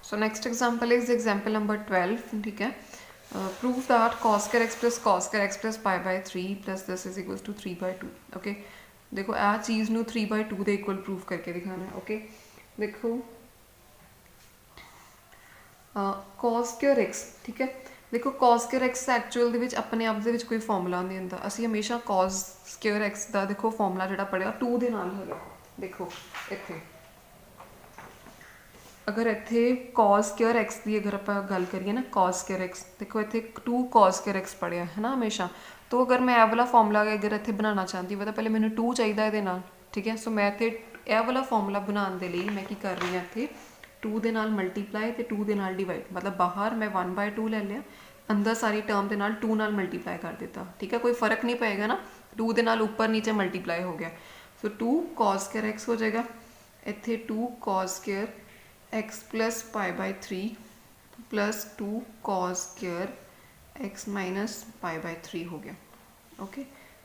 So next example is example number 12. ठीक है, prove that cos square x plus pi by 3 plus this is equal to 3/2. Okay, देखो आ चीज़ नू 3/2 ਦੇ equal prove ਕਰਕੇ ਦਿਖਾਣਾ. ਓਕੇ, ਦੇਖੋ cos square x, ਠੀਕ ਹੈ. ਦੇਖੋ cos square x ਐਕਚੁਅਲ ਦੇ ਵਿੱਚ ਆਪਣੇ ਆਪ ਦੇ ਵਿੱਚ ਕੋਈ ਫਾਰਮੂਲਾ ਨਹੀਂ ਹੁੰਦਾ. ਅਸੀਂ ਹਮੇਸ਼ਾ cos square x ਦਾ ਦੇਖੋ ਫਾਰਮੂਲਾ ਜਿਹੜਾ ਪੜਿਆ 2 ਦੇ ਨਾਲ ਹੈਗਾ. ਦੇਖੋ ਇੱਥੇ अगर इत्थे cos square x की अगर आप गल करिए ना, cos square x देखो इत्थे 2 cos square x पढ़िया है ना हमेशा. तो अगर मैं यह वाला फॉर्मूला अगर इत्थे बनाना चाहती हूँ तो पहले मैंने 2 चाहिए ये नाल. ठीक है, सो मैं इत्थे यह वाला फॉर्मूला बनाने के लिए मैं की कर रही हूँ इत्थे 2 दे नाल मल्टीप्लाई तो 2 दे नाल डिवाइड, मतलब बाहर मैं 1/2 ले लिया, अंदर सारी टर्म के नाल 2 नाल मल्टीप्लाई कर दिता. ठीक है, कोई फर्क नहीं पेगा ना, 2 दे नाल ऊपर नीचे मल्टीप्लाई हो गया. सो 2 cos square x हो जाएगा. इत्थे 2 cos square x plus pi by 3 plus 2 cos square x minus pi by 3 हो गया. Okay,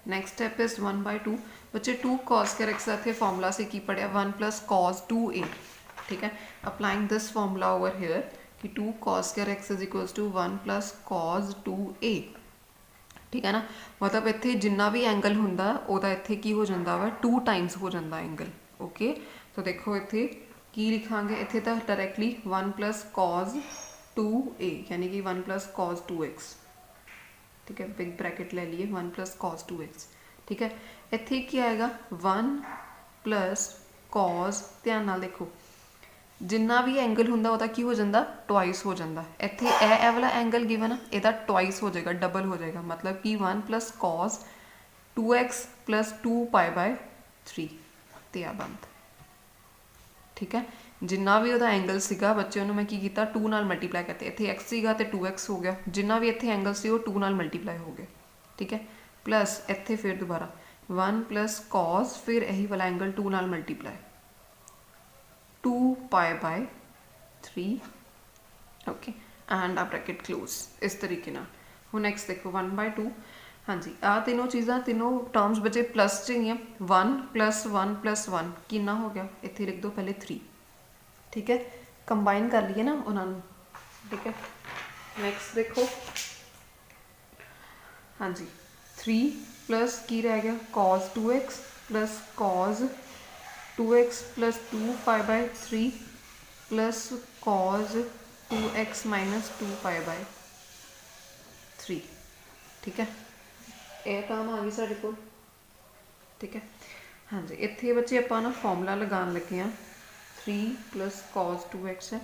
next step is 1/2. बच्चे 2 cos square x इतने फॉर्मूला से की पढ़िया 1 प्लस cos 2a. ठीक है, applying this formula over here कि 2 cos square x is equals to 1 plus cos 2a. ठीक है ना, मतलब इत्थे जिन्ना भी एंगल हुंदा ओदा इत्थे की हो जाता वा 2 टाइम्स हो जाता एंगल. ओके, तो देखो इत्थे की लिखांगे, इत्थे तो डायरैक्टली 1 प्लस cos 2a यानी कि 1 प्लस cos 2x. ठीक है, बिग ब्रैकेट ले लिए 1 प्लस cos 2x. ठीक है, इत्थे की आएगा 1 प्लस cos, ध्यान नाल देखो जिन्ना भी एंगल हुंदा ओदा की हो जाता ट्वाइस हो जाता. इत्थे ए वाला एंगल गिवन है इहदा ट्वाइस हो जाएगा, डबल हो जाएगा, मतलब कि 1 plus cos 2x plus 2 pi by 3 ते आ बनता. ठीक है, जिन्ना भी वह एंगल सीगा बच्चे उन्होंने मैं की किया 2 नाल मल्टीप्लाई करते. इतने एक्स सीगा तो 2x हो गया, जिन्ना भी इतने एंगल से 2 नाल मल्टीप्लाई हो गया. ठीक है, प्लस इतने फिर दोबारा 1 प्लस cos फिर यही वाला एंगल 2 नाल multiply 2 pi by 3. Okay, and आ ब्रैकेट क्लोज इस तरीके ना. हूँ नैक्सट देखो 1/2. हाँ जी, आ तीनों चीज़ा तीनों टर्म्स बचे प्लस च ही 1 प्लस 1 प्लस 1 कितना हो गया, इतने लिख दो पहले 3. ठीक है, कंबाइन कर लिए ना उन्होंने. ठीक है, नैक्सट देखो हाँ जी 3 प्लस की रह गया cos 2x plus cos 2x plus 2 pi by 3 plus cos 2x minus 2 pi by 3. ठीक है, यह टर्म आ गई साढ़े को. ठीक है, हाँ जी, इतने बच्चे आप ना फॉर्मूला लगान लगे हैं 3 प्लस cos 2x है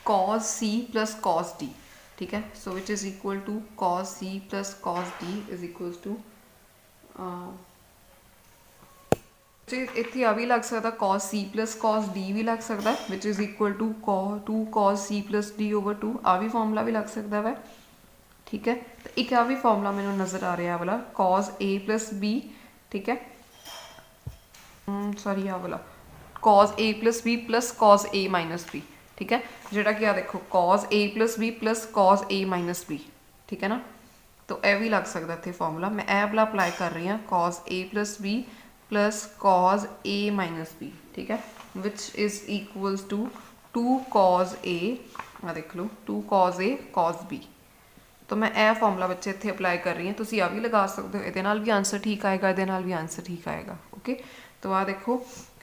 cos c plus cos d. ठीक है, so which is equal to cos c plus cos d is equal to इतने आ भी लग सकता cos c plus cos d भी लग सकता है which is equal to 2 cos c plus d over 2. आ भी फॉर्मूला भी लग सकता है. ठीक है, तो एक आ भी फॉर्मूला मैंने नज़र आ रहा वाला cos a प्लस b. ठीक है, सॉरी आ वाला cos a plus b plus cos a minus b. ठीक है, जोड़ा कि देखो cos a plus b plus cos a minus b. ठीक है ना, तो यह भी लग सकता इतने फॉर्मूला. मैं यह वाला अप्लाई कर रही हूँ cos a plus b plus cos a minus b. ठीक है, which is equals to 2 cos a, देख लो 2 cos a cos b. तो मैं यह फॉर्मूला बच्चे इतने अप्लाई कर रही हूँ. तुम आ भी लगा सकते हो, ये भी आंसर ठीक आएगा, ये भी आंसर ठीक आएगा. ओके, तो आ देखो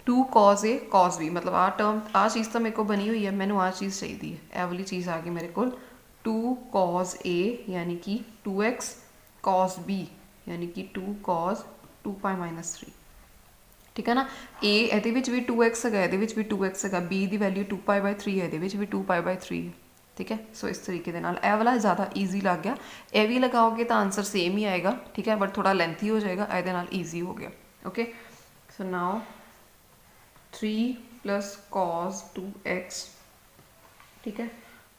2 cos a cos b, मतलब आ टर्म आ चीज़ तो मेरे को बनी हुई है, मैंने आ चीज़ चाहिए है, यह वाली चीज़ आ गई मेरे को 2 cos a यानी कि 2x cos b यानी कि 2 cos 2 पाई माइनस 3. ठीक है ना, a ये भी 2x है, ये भी 2x है, b की वैल्यू 2 पाई बाय 3 है, ये भी 2 पाई बाय 3 है. ठीक है, सो इस तरीके के नाल यह वाला ज़्यादा ईजी लग गया. यह भी लगाओगे तो आंसर सेम ही आएगा. ठीक है, बट थोड़ा लेंथी हो जाएगा, ये ईजी हो गया. Okay, so now 3 plus cos 2x. ठीक है,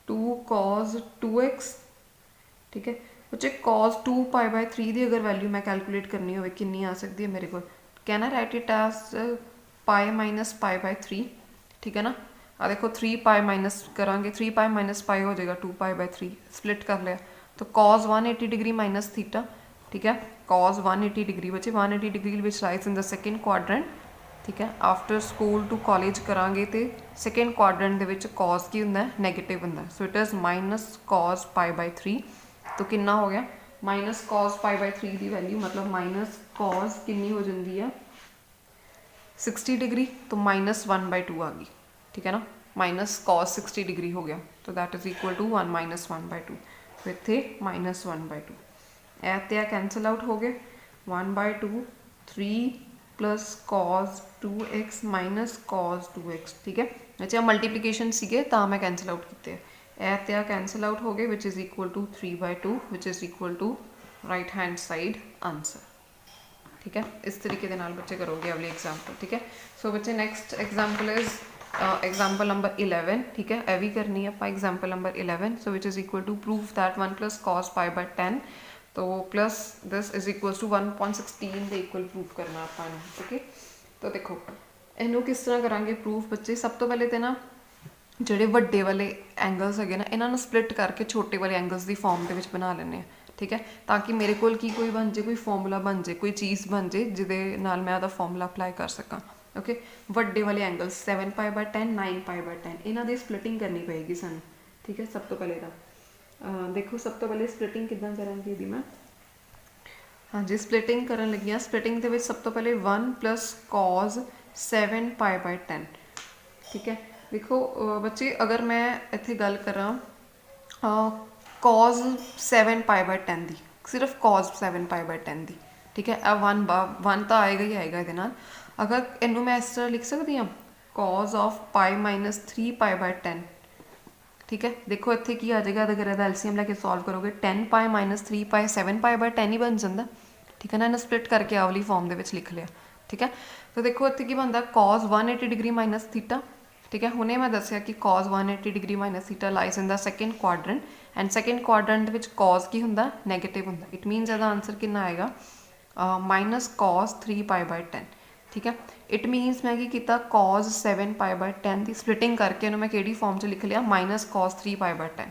2 cos 2x. ठीक है बच्चे, cos 2 पाई बाय 3 की अगर वैल्यू मैं कैलकुलेट करनी हो कितनी आ सकती है मेरे को, can I write it as pi minus pi by 3. ठीक है ना, आ देखो 3 पाई माइनस करांगे, 3 पाई माइनस पाई हो जाएगा 2 पाई बाय 3, स्प्लिट कर लिया तो cos 180 डिग्री माइनस थीटा. ठीक है, cos 180 डिग्री बच्चे 180 degree which lies in the second quadrant ठीक है। आफ्टर स्कूल टू कॉलेज करांगे तो सैकेंड क्वाड्रेंट दे विच कॉस की हुंदा है नैगेटिव हुंदा है। So it is minus cos π/3। तो कितना हो गया माइनस कॉस π/3 की वैल्यू मतलब माइनस कॉस कितनी हो जाती है 60 डिग्री। तो -1/2 आ गई, ठीक है ना। माइनस कॉस 60 डिग्री हो गया तो दैट इज़ इक्वल टू 1 - 1/2। तो इत्थे -1/2 ए ते कैंसल आउट हो गए। 1/2 3 plus cos 2x minus cos 2x, ठीक है। अच्छा मल्टीप्लीकेशन सीगे तो मैं कैंसल आउट किए ए ते कैंसल आउट हो गए which is equal to 3/2 which is equal to right hand side answer, ठीक है। इस तरीके के नाल बच्चे करोगे अगली एग्जाम्पल, ठीक है। सो बच्चे next example is example number 11, ठीक है। ए भी करनी है आप example number 11। So which is equal to prove that 1 plus cos π/10 तो plus this is equal to 1.16 के इक्वल प्रूव करना अपन, ओके। तो देखो इनू किस तरह करांगे प्रूफ बच्चे। सब तो पहले तो ना ਜਿਹੜੇ ਵੱਡੇ वाले एंगल्स है ना इन्होंने स्प्लिट करके छोटे वाले एंगल्स की फॉर्म के बना लेने, ठीक है। ताकि मेरे को कोई बन जाए, कोई फॉर्मूला बन जाए, कोई चीज़ बन जाए जिदे नाल मैं वह फॉर्मूला अप्लाई कर सका, ओके। वड्डे वाले एंगल्स 7 π/10 9 π/10 इन्हों की स्प्लिटिंग करनी पेगी सानू, ठीक है। सब तो पहले देखो सब तो पहले स्प्लिटिंग किदां करांगी इहदी मैं, हाँ जी स्प्लिटिंग करन लगी हाँ। स्प्लिटिंग के सब तो पहले 1 प्लस कॉस 7 π/10, ठीक है। देखो बच्चे अगर मैं इत्थे गल करा कॉस 7 π/10 की, सिर्फ कॉस 7 π/10 की, ठीक है। अब 1 तो आएगा ही आएगा ये नाल। अगर इनू मैं इस तरह लिख सकती हाँ कॉस ऑफ π - 3 π/10, ठीक है। देखो इत्थे की आ जाएगा अगर यदा एलसीएम लैके सॉल्व करोगे 10 π - 3 π 7 π/10 ही बन जाता, ठीक है ना। इन्हें स्प्लिट करके आवली फॉर्म के लिख लिया, ठीक है। तो देखो इत्थे की बनता कॉस 180 डिग्री माइनस थीटा, ठीक है। हुणे मैं दसिया कि cos 180 degree minus theta lies in the second quadrant and second quadrant which cos की हुंदा नैगेटिव हुंदा। इट मीनस इसदा आंसर कितना आएगा माइनस कॉस 3 π/10, ठीक है। इट मीनस मैं की किया कॉस 7 π/10 की स्प्लिटिंग करके इन्होंने मैं किहड़ी फॉर्म च लिख लिया minus cos 3 π/10,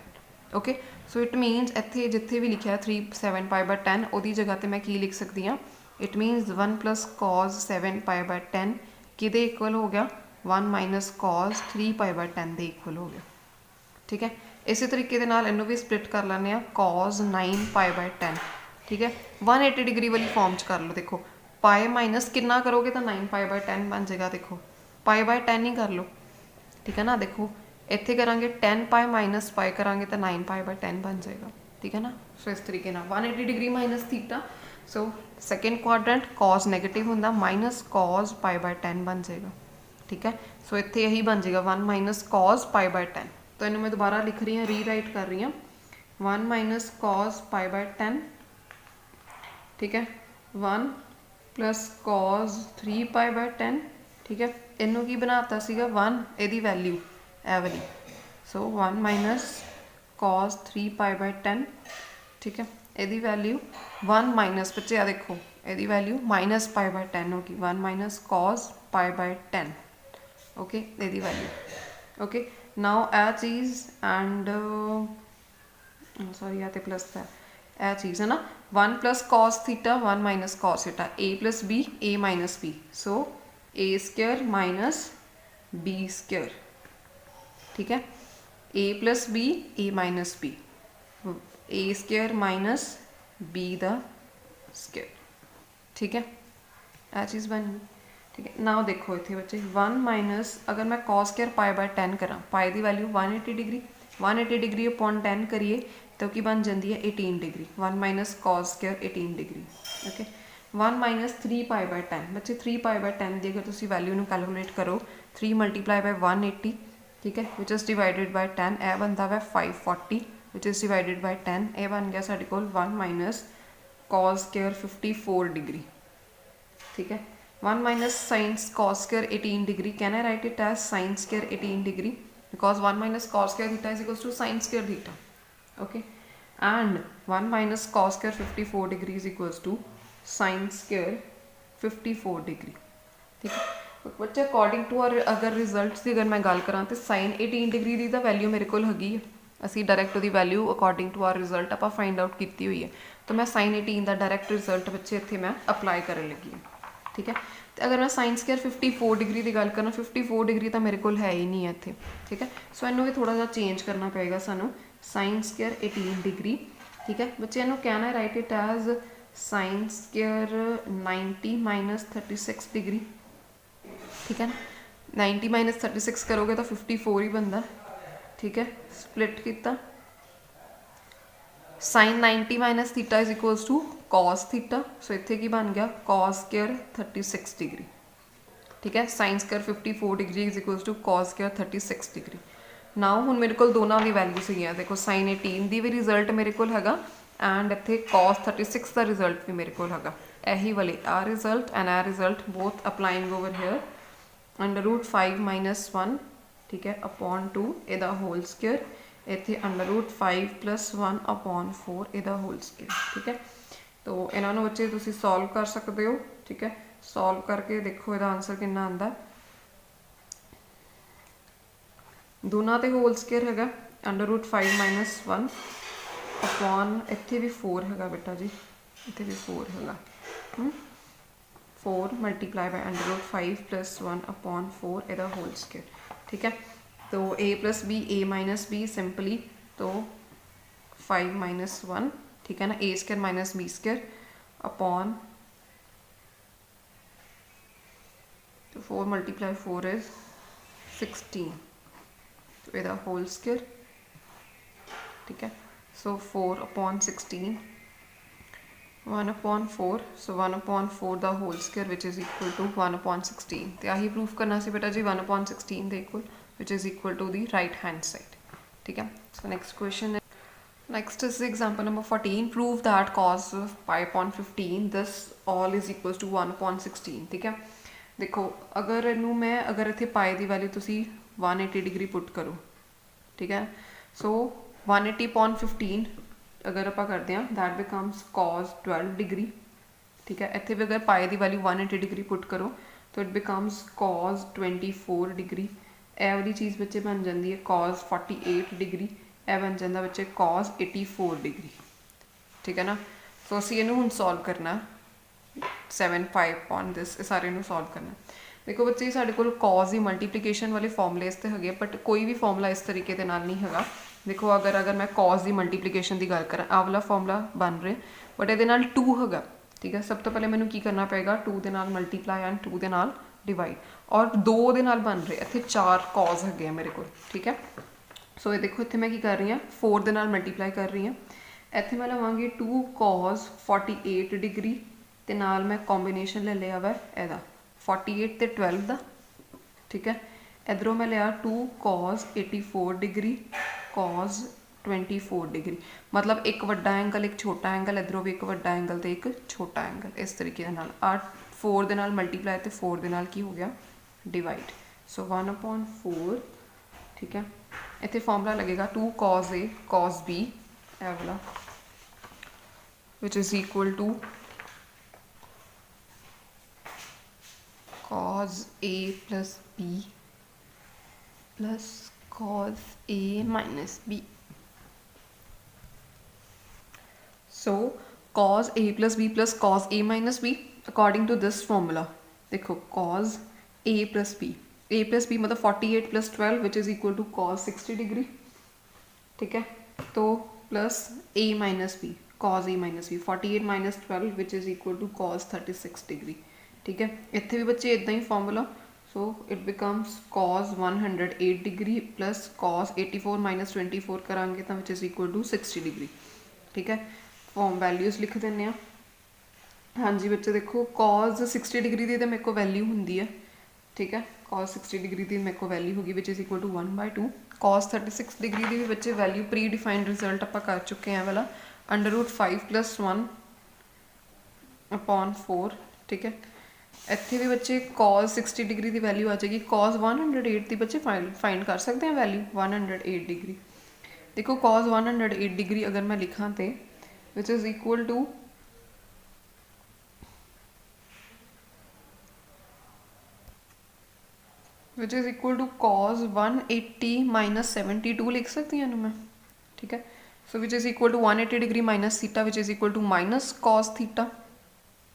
okay. So it means इत्थे जिथे भी लिखा 7 π/10 उहदी जगह पर मैं की लिख सकती हाँ इट मीनस 1 प्लस कॉस 7 π/10 किहदे इक्वल हो गया 1 माइनस कॉस 3 π/10 के इक्वल हो गया, ठीक है। इसी तरीके के नाल इनू भी स्प्लिट कर लें कॉस 9 π/10, ठीक है। 180 डिग्री वाली फॉर्म च कर लो। देखो पाए माइनस कितना करोगे तो 9 π/10 बन जाएगा। देखो π/10 ही कर लो, ठीक है ना। देखो इत्थे करांगे 10 π माइनस पाए करांगे तो 9 π/10 बन जाएगा, ठीक है ना। सो इस तरीके ना 180 डिग्री माइनस थीटा। सो सैकेंड क्वाड्रेंट कॉस नैगेटिव होंदा माइनस कॉस π/10 बन जाएगा, ठीक है। सो इत्थे यही बन जाएगा 1 माइनस कॉस π/10। तो इन्हें मैं दोबारा लिख रही हूँ रीराइट कर रही हूँ 1 माइनस कॉस π/10, ठीक है। 1 प्लस कॉस 3 π/10, ठीक है। इनू की बनाता सीगा 1 यदी वैल्यू ए वाली। सो 1 माइनस कॉस 3 π/10, ठीक है। यदी वैल्यू 1 माइनस बच्चे आ देखो यदी वैल्यू माइनस π/10 होगी 1 माइनस कॉस π/10, ओके यदी वैल्यू, ओके। नाउ ए चीज़ एंड सॉरी आते प्लस है ए चीज़ है ना 1 plus cos theta 1 minus cos theta A plus B A minus B. So A square minus B square, ठीक है। A plus B A minus B A square minus B the square, ठीक है। ए चीज़ बन गई, ठीक है। नाउ देखो इतने बच्चे 1 माइनस अगर मैं कॉस स्क्वायर π/10 करा पाई की वैल्यू 180 डिग्री अपॉन 10 करिए तो की बन जाती है 18 degree. 1 minus cos square 18 degree, okay. 1 minus 3 π/10 बच्चे 3 π/10 की अगर तुम वैल्यू कैलकुलेट करो 3 मल्टीप्लाई बाय 180, ठीक है, विच इज़ डिवाइडेड बाय 10 यह बनता है 540 विच इज़ डिवाइडेड बाय 10 यह बन गया साढ़े को 1 माइनस कॉस स्क्वायर 54 डिग्री, ठीक है। 1 minus science cos square 18 degree can I write it as sine square 18 degree because 1 minus cos square theta is equals to sine square theta, okay. And 1 minus cos square 54 degree is equals to sine square 54 degree, ठीक है। बच्चे according to और अगर result की अगर मैं गल करा तो साइन 18 डिग्री की तो वैल्यू मेरे को हैगी असी डायरैक्ट वो value according to our result आप फाइंड आउट की हुई है। तो मैं साइन 18 का डायरैक्ट रिजल्ट बच्चे इतने मैं अपलाई कर लगी। ठीक है। तो अगर मैं साइन स्केयर 54 डिग्री की गल करा, 54 डिग्री तो मेरे को है ही नहीं है इतने, ठीक है। सो इनू भी थोड़ा जा चेंज करना पेगा सानू, साइन स्केयर 18 डिग्री, ठीक है। बच्चे इनू कहना है write it as sine square 90 minus 36 degree, ठीक है ना। 90 माइनस 36 करोगे तो 54 ही बनता, ठीक है। स्प्लिट किया, sine 90 minus theta is equals to cos theta, so इत्थे की बन गया कॉस स्केयर 36 डिग्री, ठीक है। Sine square 54 degree is equals to cos square 36 degree. Now हुण मेरे को दोनों की वैल्यूज है, देखो साइन 18 की भी रिजल्ट मेरे को हैगा एंड इत्थे कॉस 36 का रिजल्ट भी मेरे को हैगा, यही वाले आ रिजल्ट एंड आ result both applying over here under root 5 minus 1, ठीक है, अपॉन 2 इहदा होल स्केयर, इत्थे अंडर रूट 5 प्लस 1 अपॉन 4 इहदा होल स्केयर, ठीक है। तो इन्होंने बच्चे तुसी सॉल्व कर सकते हो, ठीक है। सॉल्व करके देखो इहदा आंसर कितना आंदा, दोनों ते होल स्केयर हैगा अंडर रूट 5 माइनस 1 अपॉन, इत्थे भी 4 हैगा बेटा जी, इत्थे भी 4 हैगा, 4 multiply by under root 5 plus 1 upon 4 इहदा होल स्केयर, ठीक है। तो a plus B, a minus B simply, तो 5 माइनस 1, ठीक है ना, a square minus B square upon, तो 4 मल्टीप्लाई 4 इज 16, तो इहदा होल स्केयर, ठीक है। So 4 upon 16, 1 upon 4, so 1 upon 4 the whole square which is equal to 1 upon 16, तो यही प्रूफ करना सी बेटा जी 1 अपॉन 16 दे equal which is equal to the right hand side, ठीक है। So next question, next is example number 14, prove that cos pi upon 15 this all is equal to 1 upon 16, ठीक है। देखो अगर इनू मैं अगर इतने पाए की वैल्यू तुसी 180 डिग्री पुट करो, ठीक है। सो 180 अपॉन 15 अगर आप करते हैं दैट बिकम्स कॉस 12 डिग्री, ठीक है। इतने भी अगर पाए की वैल्यू 180 डिग्री पुट करो तो इट बिकम्स कॉस 24 डिग्री, ए वाली चीज़ बच्चे बन जाती है कॉस 48 डिग्री, ए बन जाता बच्चे कॉस 84 डिग्री, ठीक है ना। सो असी इनू हुण सॉल्व करना 7 5 अपॉन दिस, सारे नू सॉल्व करना। देखो बच्चे साढ़े कोल कॉज की मल्टीप्लीकेशन वाले फॉर्मूले इस है, बट कोई भी फॉर्मूला इस तरीके के नाल नहीं है। देखो अगर मैं कॉज की मल्टीप्लीकेशन की गल करा, आ वाला फॉर्मूला बन रहा बट ये 2 है, ठीक है। सब तो पहले मैंने की करना पेगा 2 के नाल मल्टीप्लाई एंड 2 के नाल डिवाइड, और 2 के नाल बन रहे इतने 4 कॉज है मेरे को, ठीक है। सो ये देखो इतने मैं की कर रही हूँ 4 के नाल मल्टीप्लाई कर रही हूँ, इतने मैं लवांगी 2 कॉज 48 डिग्री ते नाल मैं कॉम्बीनेशन ले लिया वै एदा 48 ते 12 का, ठीक है। इधरों मैं लिया 2 कॉज 84 डिग्री कॉज 24 डिग्री, मतलब एक वड्डा एंगल एक छोटा एंगल, इधरों भी एक वड्डा एंगल तो एक छोटा एंगल, इस तरीके नाल 4 दे नाल मल्टीप्लाई तो 4 दे नाल की हो गया डिवाइड, सो 1 अपॉन 4, ठीक है। इतने फॉर्मूला लगेगा 2 cos A cos B A वाला which is equal to cos a plus b plus cos a minus b. So cos a plus b plus cos a minus b according to this formula, देखो cos a plus b मतलब 48 plus 12 which is equal to cos 60 degree, ठीक है। तो plus a minus b cos a minus b 48 minus 12 which is equal to cos 36 degree, ठीक है। इतने भी बच्चे इदा ही formula, so it becomes cos 108 degree plus cos 84 minus 24 करांगे तो which is equal to 60 degree, ठीक है। फॉर्म वैल्यूज़ लिख दें। हाँ जी बच्चे देखो कॉस 60 डिग्री की तो मेरे को वैल्यू होंगी है, ठीक है। कॉस 60 डिग्री की मेरे को वैल्यू होगी which is equal to 1/2, cos 36 degree की भी बच्चे वैल्यू प्री डिफाइंड रिजल्ट आप कर चुके हैं वाला अंडर रूट 5 प्लस 1 अपॉन 4, ठीक है। इतने भी बच्चे कॉस 60 डिग्री की वैल्यू आ जाएगी, कॉस 108 की बच्चे फाइंड कर सकते हैं वैल्यू 108 डिग्री। देखो कॉस 108 डिग्री अगर मैं लिखा तो which is equal to cos 180 minus 72 लिख सकती हूँ मैं, ठीक है। So which is equal to 180 degree minus theta which is equal to minus cos theta,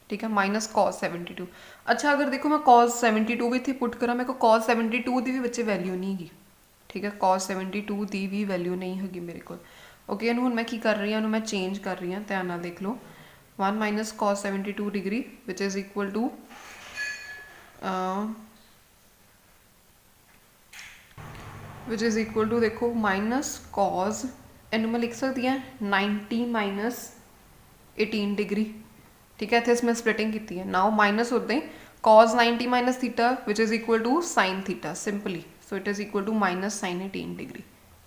ठीक है, माइनस कॉस 72। अच्छा अगर देखो मैं कॉस 72 भी इतने पुट करा, मेरे को कॉस 72 की भी बच्चे वैल्यू नहीं हैगी, ठीक है, कॉस 72 की भी वैल्यू नहीं हैगी मेरे को। ओके, ਇਹਨੂੰ ਹੁਣ ਮੈਂ ਕੀ ਕਰ ਰਹੀ ਹਾਂ, ਇਹਨੂੰ ਮੈਂ ਚੇਂਜ ਕਰ ਰਹੀ ਹਾਂ, ਧਿਆਨ ਨਾਲ ਦੇਖ ਲਓ। 1 minus cos 72 degree which is equal to देखो माइनस cos, ਇਹਨੂੰ मैं लिख सकती ਹਾਂ 90 माइनस 18 डिग्री, ठीक है, इतने मैं स्प्लिटिंग की है। नाउ माइनस होते हैं cos 90 minus theta which is equal to sine theta simply, so it is equal to minus sine 18 degree,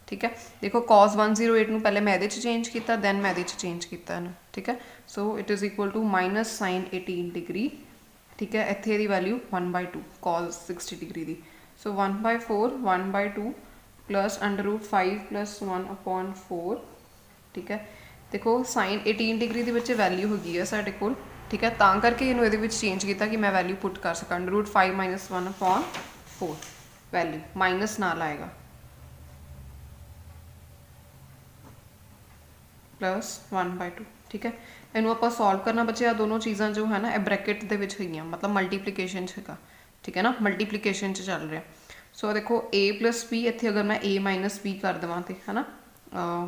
ठीक है। देखो cos 108 ਨੂੰ पहले मैं चेंज किया, दैन मैं चेंज किया, ठीक है, so it is equal to minus sine 18 degree, ठीक है। इतने दी वैल्यू 1/2 cos 60 डिग्री दी, सो 1/4 1/2 प्लस √5 प्लस 1/4, ठीक है। देखो साइन 18 डिग्री के बच्चे वैल्यू होगी है साढ़े को, ठीक है, ता करके इन्हों ये चेंज किया कि मैं वैल्यू पुट कर सका। √5 माइनस 1/4 वैल्यू माइनस नाल आएगा प्लस 1/2, ठीक है। इनू आप सॉल्व करना बच्चे, आ दोनों चीज़ा जो है ना ब्रैकेट के मतलब मल्टीप्लीकेशन है, ठीक है ना, मल्टीप्लीकेशन चल रहा। सो देखो a प्लस बी, इतने अगर मैं a माइनस बी कर देव तो है ना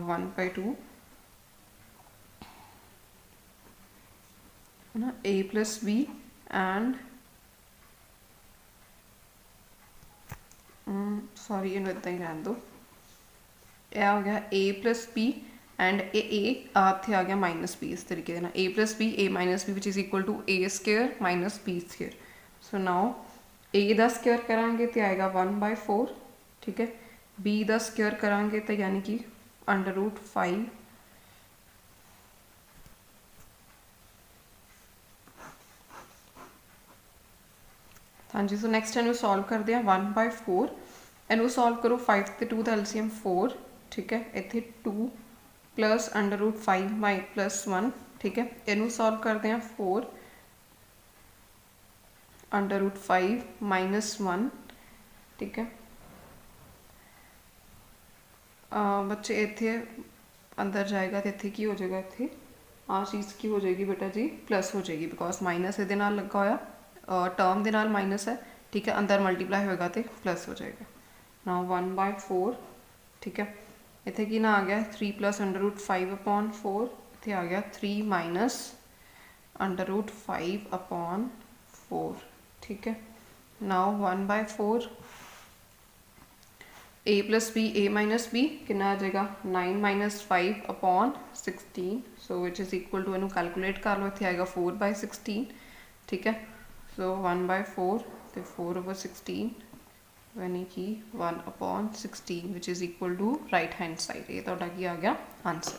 1/2 है ना, a plus B and sorry इन्हों इदा ही रहने दो, यह हो गया a plus B and A इतने आ गया माइनस बी, इस तरीके ना a plus B a minus B which is equal to a square minus b square. So now a का स्केयर करांगे तो आएगा 1/4, ठीक है, b का स्केयर करांगे तो यानी कि √5, हाँ जी। सो नैक्सट इनू सॉल्व करते हैं 1/4, इनू सॉल्व करो 5 तो 2 का एलसीएम 4, ठीक है, इतने 2 प्लस √5 प्लस 1, ठीक है, इनू सॉल्व करते हैं 4 √5 माइनस 1, ठीक है। बच्चे इतने अंदर जाएगा तो इतने की हो जाएगा, इतने आ चीज़ की हो जाएगी बेटा जी प्लस हो जाएगी, बिकॉज माइनस ये लगा होया टर्म के नाल माइनस है, ठीक है, अंदर मल्टीप्लाई होगा तो प्लस हो जाएगा। ना 1/4, ठीक है, इतने की ना आ गया 3 प्लस √5/4, इतने आ गया 3 माइनस √5/4, ठीक है। Now 1/4 a plus B a minus B कितना आ जाएगा 9 minus 5/16, so which is equal to इनू कैलकुलेट कर लो, इतने आएगा 4/16, ठीक है। सो 1/4 तो 4/16 यानी कि 1/16 which is equal to right hand side, ये तो की आ गया आंसर,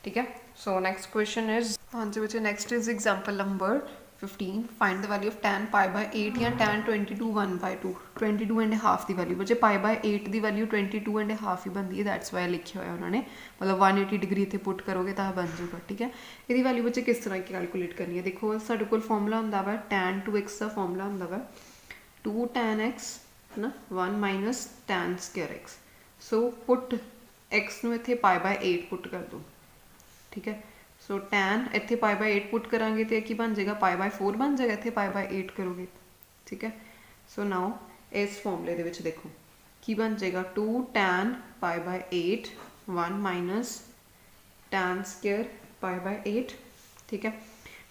ठीक है। सो नैक्सट क्वेश्चन इज, हाँ जी बच्चे, next is example number 15, find the value of tan π/8 या tan 22 1/2, 22.5 की वैल्यू। बच्चे π/8 की वैल्यू 22.5 ही बनती है, दैट्स वाई लिखे हुआ उन्होंने, मतलब 180 डिग्री इतने पुट करोगे तो बन जाएगा, ठीक है। ये वैल्यू बच्चे किस तरह की कैलकुलेट करनी है, देखो साढ़े को फॉर्मूला होंगे वा tan 2x का फॉर्मूला होंगे वा 2 tan x है ना 1 minus tan square x, so put x नू इतने π/8 पुट कर दो, ठीक है। सो tan इतने π/8 पुट करांगे तो की बन जाएगा π/4 बन जाएगा, इतने π/8 करोगे, ठीक है। सो नाउ इस फॉर्मूले के देखो की बन जाएगा 2 tan π/8 1 माइनस tan स्क्वायर π/8, ठीक है।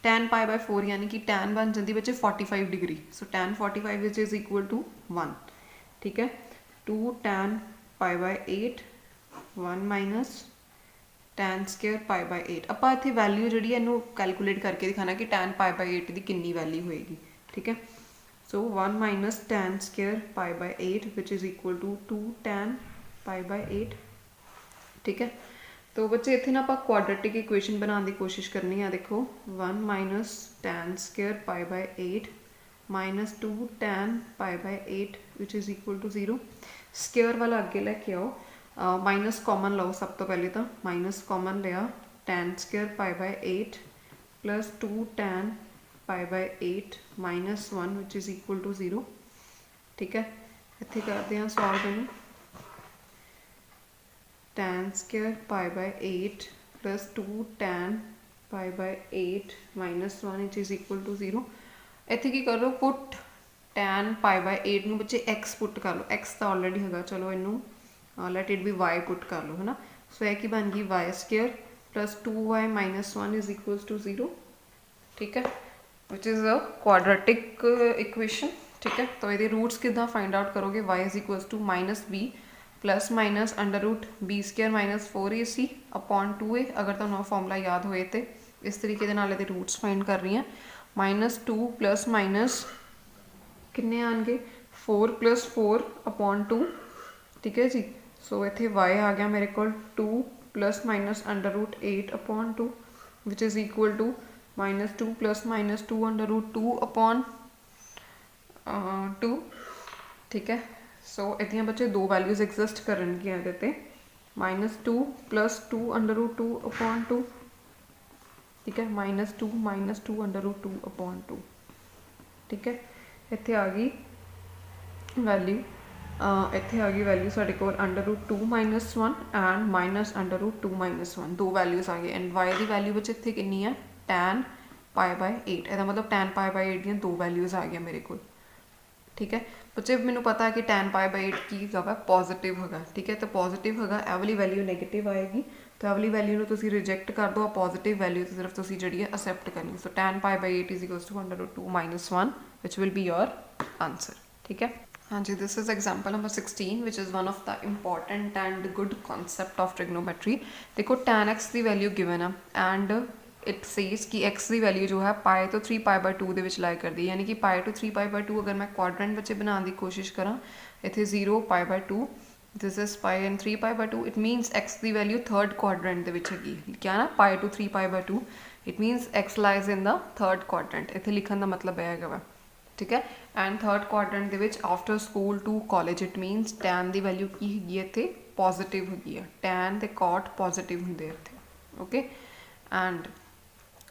tan π/4 यानी कि tan बन जाती बच्चे 45 degree, so tan 45 which is equal to 1, ठीक है। 2 tan π/8 1 माइनस tan स्क्वायर π/8, आप इतने वैल्यू जी इनू कैलकुलेट करके दिखाना कि tan π/8 की कितनी वैल्यू होएगी, ठीक है। So 1 minus tan square π/8 which is equal to 2 tan π/8, ठीक है। तो बच्चे इतने ना आप क्वाड्रेटिक इक्वेशन बनाने की कोशिश करनी है, देखो 1 minus tan square π/8 minus 2 tan π/8 which is equal to 0, square वाला अगे लैके आओ, माइनस कॉमन लो, सब तो पहले तो माइनस कॉमन लिया, tan square π/8 plus 2 tan π/8 minus 1 which is equal to 0, ठीक है। इतने करते हैं सॉल्व इनू, tan square π/8 plus 2 tan pi by 8 minus 1 which is equal to 0। इत्थे की कर लो पुट टैन पाई बाय 8 नूं बच्चे x पुट कर लो, x तो ऑलरेडी हैगा, चलो इनू let it be y put कर लो है ना। सो यह की बन गई Y square plus 2y minus 1 is equals to 0। ठीक है, which is a quadratic equation. ठीक है, तो ये रूट्स कितना फाइंड आउट करोगे, y is equals to minus B plus minus under root B square minus 4ac upon 2a। अगर तुहानूं फॉर्मूला याद होए तो इस तरीके दे नाल इहदे रूट्स फाइंड कर रही हैं। माइनस 2 प्लस माइनस किन्ने आएंगे 4 प्लस 4 अपॉन 2। ठीक है जी, सो इत्थे y आ गया मेरे को 2 plus minus under root 8 upon 2 which is equal to minus 2 plus minus 2 under root 2 upon 2। ठीक है, सो इतनी बच्चे दो वैल्यूज़ एग्जिस्ट करनगियां इहदे ते minus 2 plus 2 under root 2 upon 2। ठीक है, माइनस 2 अंडर रूट 2 अपॉन 2। ठीक है, इत्थे आ गई वैल्यू इत्थे आ गई वैल्यू साढ़े कोल under root 2 minus 1 and minus under root 2 minus 1, दो वैल्यूज़ आ गई। एंड वाई की वैल्यू बच्चे इत्थे कितनी है टैन पाई बाय 8। ਇਹਦਾ मतलब टैन पाई बाय 8 ਦੀਆਂ दो वैल्यूज़ आ गई मेरे को। ठीक है बच्चे, मैंने पता है कि टैन पाई बाय 8 की है पॉजिटिव होगा। ठीक है, तो पॉजिटिव होगा ए वाली वैल्यू नैगेटिव आएगी, तो ए वाली वैल्यू ਨੂੰ ਤੁਸੀਂ रिजेक्ट कर दो, पॉजिटिव वैल्यू तो सिर्फ ਤੁਸੀਂ ਜਿਹੜੀ ਹੈ एक्सेप्ट करनी। So tan pi by 8 is equals to under root 2 minus 1 which will be your answer. ठीक है, हाँ जी, this is example number 16 which is one of the important and good concept of trigonometry. देखो tan x की value given है and it says कि x की value जो है पाए तो 3 पाई बाय 2 ਦੇ ਵਿੱਚ ਲਾਈ ਕਰਦੀ, यानी कि पाए टू 3 पाई बाय 2 अगर मैं क्वाड्रेंट बच्चे बनाने की कोशिश करा इतने 0 pi by 2 this is pi and 3 pi by 2, it means x की वैल्यू थर्ड क्वाड्रेंट ਦੇ ਵਿੱਚ ਹੈਗੀ। क्या ना pi to 3 pi by 2 it means x lies in the third quadrant, इतने लिखने का मतलब है हैगा। ठीक है, एंड थर्ड क्वाड्रेंट ਦੇ ਵਿੱਚ after school to college it means tan की वैल्यू की हैगी इतने पॉजिटिव हैगी है, टैन ते कॉट पॉजिटिव होंगे इतने। ओके, एंड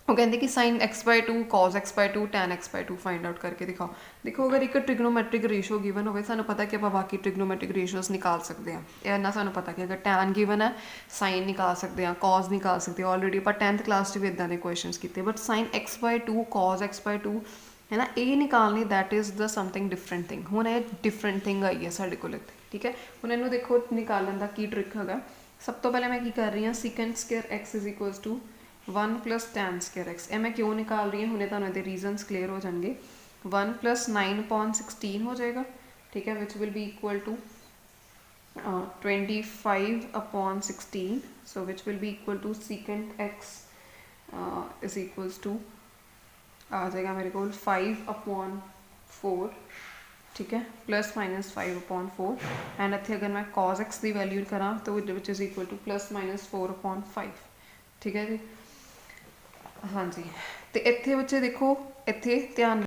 वो कहते कि sine x by 2 cos x by 2 tan x by 2 find out करके दिखाओ। देखो अगर एक ट्रिग्नोमेट्रिक रेशो गिवन हो सानू पता कि आप बाकी ट्रिग्नोमेट्रिक रेशोज निकाल सकते हैं, यह इन्ना सानू पता कि अगर टैन गिवन है साइन निकाल सकते हैं, कॉज निकाल सकते हैं। ऑलरेडी आप 10th क्लास भी इदा के क्वेश्चन किए, but sine x by 2 cos x by 2 है ना, ये निकालनी that is the something different thing. हुण ये डिफरेंट थिंग आई है साढ़े को। ठीक है, हुण इनू देखो निकालने का की ट्रिक है। सब तो पहले मैं की कर रही हूँ secant square x is equals to 1 plus tan square x. ये मैं क्यों निकाल रही हूँ, हुणे तुहानूं इहदे रीजनस क्लीयर हो जाएंगे। 1 प्लस 9/16 हो जाएगा। ठीक है, which will be equal to 25/16, so which will be equal to secant x is equals to आ जाएगा मेरे को 5/4। ठीक है, प्लस माइनस 5/4 एंड इतने अगर मैं कॉज एक्स की वैल्यू करा तो which is equal two plus minus 4/5। ठीक है जी, हाँ जी, तो इतने बच्चे देखो इतने ध्यान